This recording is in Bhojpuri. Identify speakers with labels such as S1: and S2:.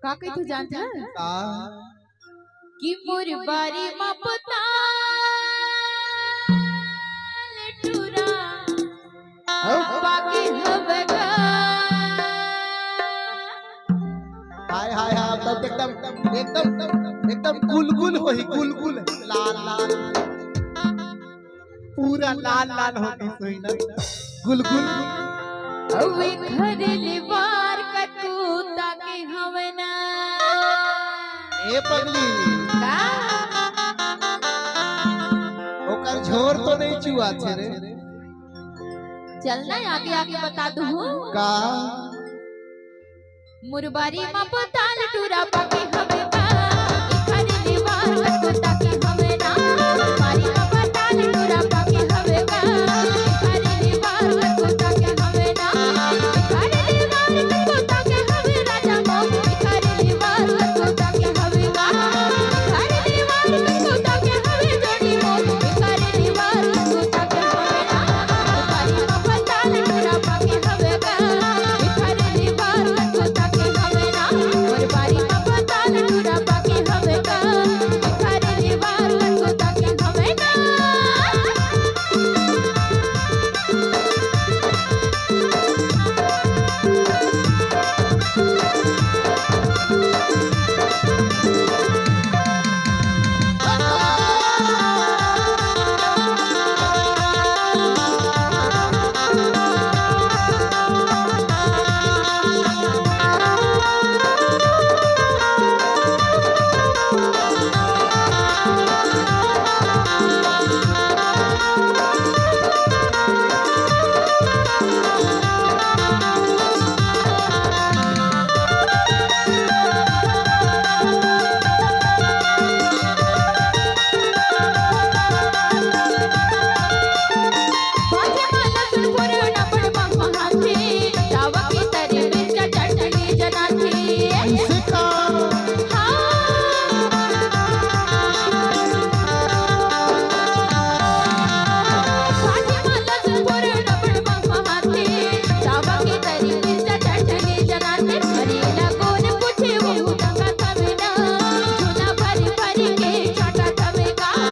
S1: का कही तू जानता है
S2: का
S1: कि मोर बारी मा पता टूरा बाकी हवेगा
S2: हाय हाय हाय तब एकदम एकदम एकदम गुलगुल होई गुलगुल लाल लाल पूरा लाल लाल होगी सोई ना गुलगुल
S1: अवे घरेले वार कतू ताके हवना
S2: ए पगली
S1: का
S2: ओकर झोर तो नहीं चुआ छे रे
S1: चलना आगे आगे बता दू
S2: का
S1: मुरबारी मा पताल टूरा बाकी हवेगा घरेले वार कतू